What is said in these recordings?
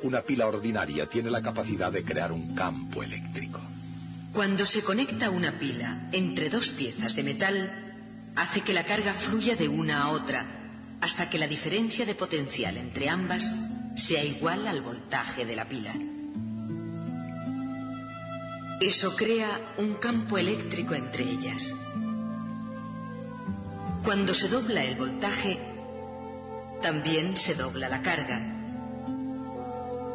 Una pila ordinaria tiene la capacidad de crear un campo eléctrico. Cuando se conecta una pila entre dos piezas de metal, hace que la carga fluya de una a otra, hasta que la diferencia de potencial entre ambas sea igual al voltaje de la pila. Eso crea un campo eléctrico entre ellas. Cuando se dobla el voltaje, también se dobla la carga,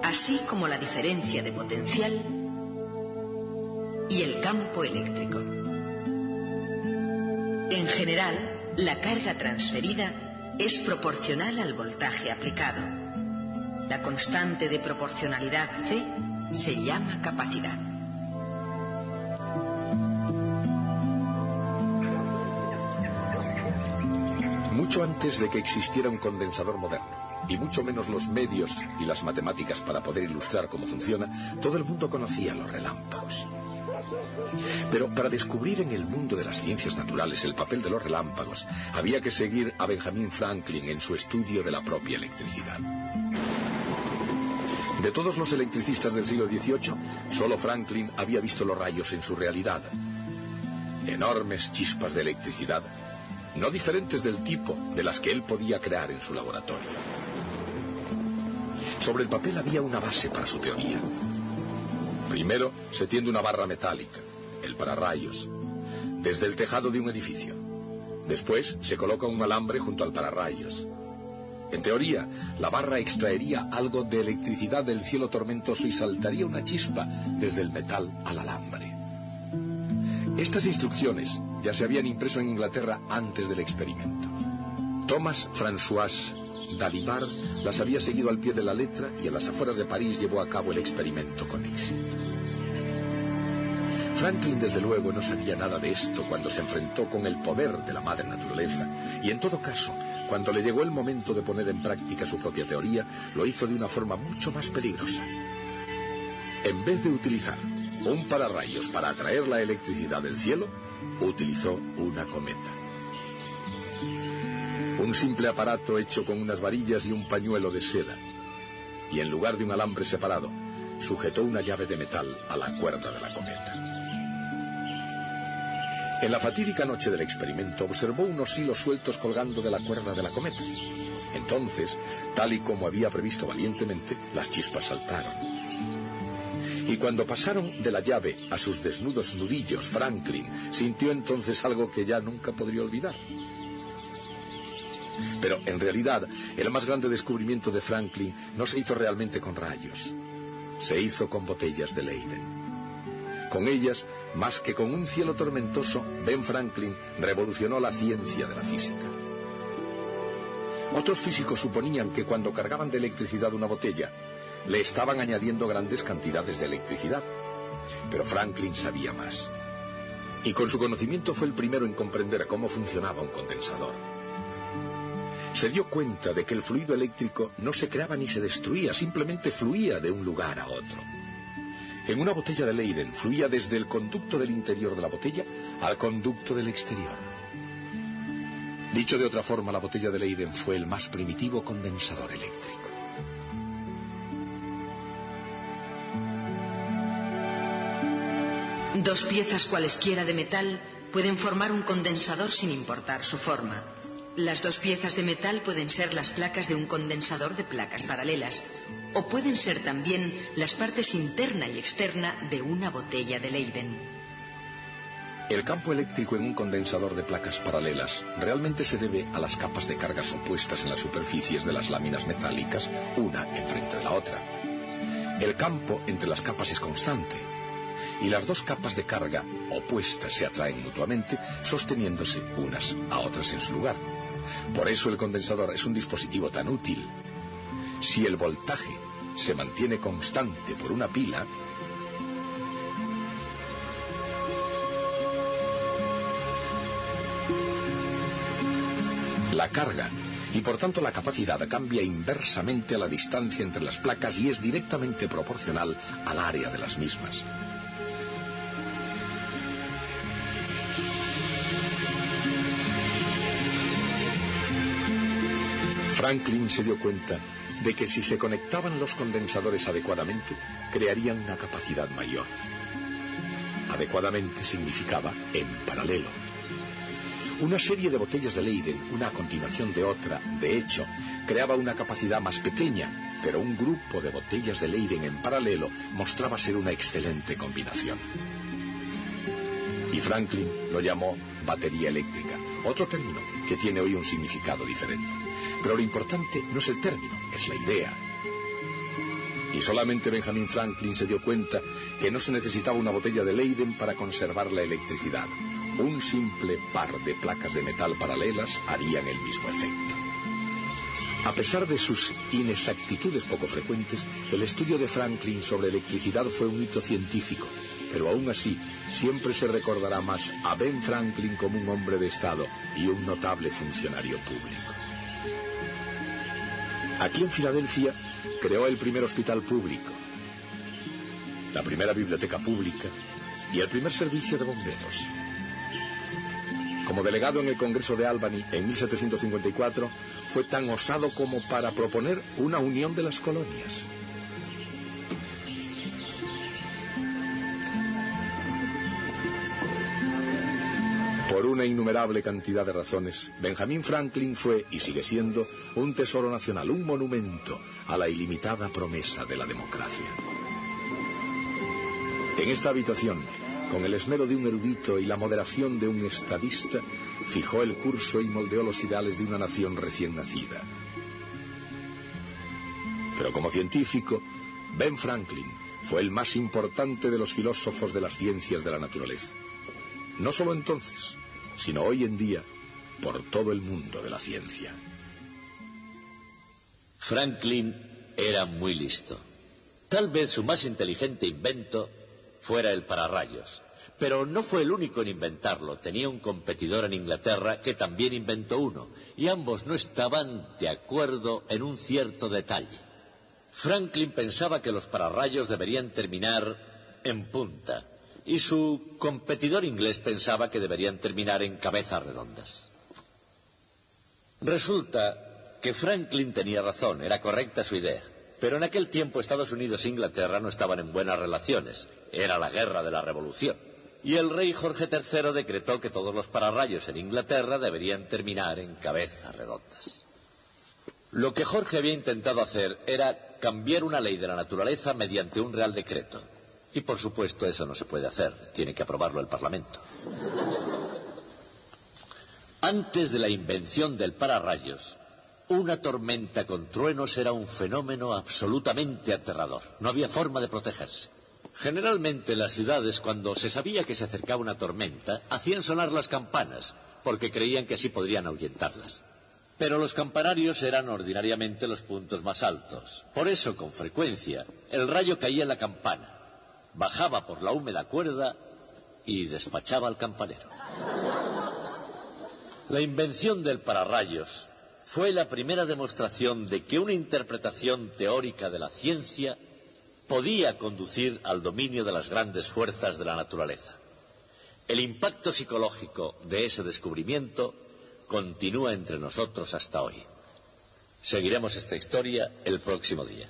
así como la diferencia de potencial y el campo eléctrico. En general, la carga transferida es proporcional al voltaje aplicado. La constante de proporcionalidad C se llama capacidad. Mucho antes de que existiera un condensador moderno, y mucho menos los medios y las matemáticas para poder ilustrar cómo funciona, todo el mundo conocía los relámpagos. Pero para descubrir en el mundo de las ciencias naturales el papel de los relámpagos, había que seguir a Benjamin Franklin en su estudio de la propia electricidad. De todos los electricistas del siglo XVIII, solo Franklin había visto los rayos en su realidad. Enormes chispas de electricidad, no diferentes del tipo de las que él podía crear en su laboratorio. Sobre el papel había una base para su teoría. Primero se tiende una barra metálica, el pararrayos, desde el tejado de un edificio. Después se coloca un alambre junto al pararrayos. En teoría, la barra extraería algo de electricidad del cielo tormentoso y saltaría una chispa desde el metal al alambre. Estas instrucciones ya se habían impreso en Inglaterra antes del experimento. Thomas François Dalibard las había seguido al pie de la letra y en las afueras de París llevó a cabo el experimento con éxito. Franklin, desde luego, no sabía nada de esto cuando se enfrentó con el poder de la madre naturaleza, y en todo caso, cuando le llegó el momento de poner en práctica su propia teoría, lo hizo de una forma mucho más peligrosa. En vez de utilizar un pararrayos para atraer la electricidad del cielo, utilizó una cometa. Un simple aparato hecho con unas varillas y un pañuelo de seda, y en lugar de un alambre separado, sujetó una llave de metal a la cuerda de la cometa. En la fatídica noche del experimento observó unos hilos sueltos colgando de la cuerda de la cometa. Entonces, tal y como había previsto valientemente, las chispas saltaron. Y cuando pasaron de la llave a sus desnudos nudillos, Franklin sintió entonces algo que ya nunca podría olvidar. Pero en realidad, el más grande descubrimiento de Franklin no se hizo realmente con rayos. Se hizo con botellas de Leyden. Con ellas, más que con un cielo tormentoso, Ben Franklin revolucionó la ciencia de la física. Otros físicos suponían que cuando cargaban de electricidad una botella, le estaban añadiendo grandes cantidades de electricidad. Pero Franklin sabía más. Y con su conocimiento fue el primero en comprender cómo funcionaba un condensador. Se dio cuenta de que el fluido eléctrico no se creaba ni se destruía, simplemente fluía de un lugar a otro. En una botella de Leyden fluía desde el conducto del interior de la botella al conducto del exterior. Dicho de otra forma, la botella de Leyden fue el más primitivo condensador eléctrico. Dos piezas cualesquiera de metal pueden formar un condensador sin importar su forma. Las dos piezas de metal pueden ser las placas de un condensador de placas paralelas, o pueden ser también las partes interna y externa de una botella de Leyden. El campo eléctrico en un condensador de placas paralelas realmente se debe a las capas de cargas opuestas en las superficies de las láminas metálicas, una enfrente de la otra. El campo entre las capas es constante, y las dos capas de carga opuestas se atraen mutuamente, sosteniéndose unas a otras en su lugar. Por eso el condensador es un dispositivo tan útil. Si el voltaje se mantiene constante por una pila, la carga y por tanto la capacidad cambia inversamente a la distancia entre las placas y es directamente proporcional al área de las mismas. Franklin se dio cuenta de que si se conectaban los condensadores adecuadamente, crearían una capacidad mayor. Adecuadamente significaba en paralelo. Una serie de botellas de Leyden, una a continuación de otra, de hecho, creaba una capacidad más pequeña, pero un grupo de botellas de Leyden en paralelo mostraba ser una excelente combinación. Y Franklin lo llamó batería eléctrica, otro término que tiene hoy un significado diferente. Pero lo importante no es el término, es la idea. Y solamente Benjamin Franklin se dio cuenta que no se necesitaba una botella de Leyden para conservar la electricidad. Un simple par de placas de metal paralelas harían el mismo efecto. A pesar de sus inexactitudes poco frecuentes, el estudio de Franklin sobre electricidad fue un hito científico, pero aún así siempre se recordará más a Ben Franklin como un hombre de Estado y un notable funcionario público. Aquí en Filadelfia creó el primer hospital público, la primera biblioteca pública y el primer servicio de bomberos. Como delegado en el Congreso de Albany en 1754, fue tan osado como para proponer una unión de las colonias. Por una innumerable cantidad de razones, Benjamin Franklin fue, y sigue siendo, un tesoro nacional, un monumento a la ilimitada promesa de la democracia. En esta habitación, con el esmero de un erudito y la moderación de un estadista, fijó el curso y moldeó los ideales de una nación recién nacida. Pero como científico, Ben Franklin fue el más importante de los filósofos de las ciencias de la naturaleza. No solo entonces, sino hoy en día, por todo el mundo de la ciencia. Franklin era muy listo. Tal vez su más inteligente invento fuera el pararrayos. Pero no fue el único en inventarlo. Tenía un competidor en Inglaterra que también inventó uno, y ambos no estaban de acuerdo en un cierto detalle. Franklin pensaba que los pararrayos deberían terminar en punta, y su competidor inglés pensaba que deberían terminar en cabezas redondas. Resulta que Franklin tenía razón, era correcta su idea. Pero en aquel tiempo Estados Unidos e Inglaterra no estaban en buenas relaciones. Era la guerra de la Revolución. Y el rey Jorge III decretó que todos los pararrayos en Inglaterra deberían terminar en cabezas redondas. Lo que Jorge había intentado hacer era cambiar una ley de la naturaleza mediante un real decreto. Y por supuesto eso no se puede hacer, tiene que aprobarlo el Parlamento. Antes de la invención del pararrayos, una tormenta con truenos era un fenómeno absolutamente aterrador. No había forma de protegerse. Generalmente en las ciudades, cuando se sabía que se acercaba una tormenta, hacían sonar las campanas, porque creían que así podrían ahuyentarlas. Pero los campanarios eran ordinariamente los puntos más altos. Por eso, con frecuencia, el rayo caía en la campana, bajaba por la húmeda cuerda y despachaba al campanero. La invención del pararrayos fue la primera demostración de que una interpretación teórica de la ciencia podía conducir al dominio de las grandes fuerzas de la naturaleza. El impacto psicológico de ese descubrimiento continúa entre nosotros hasta hoy. Seguiremos esta historia el próximo día.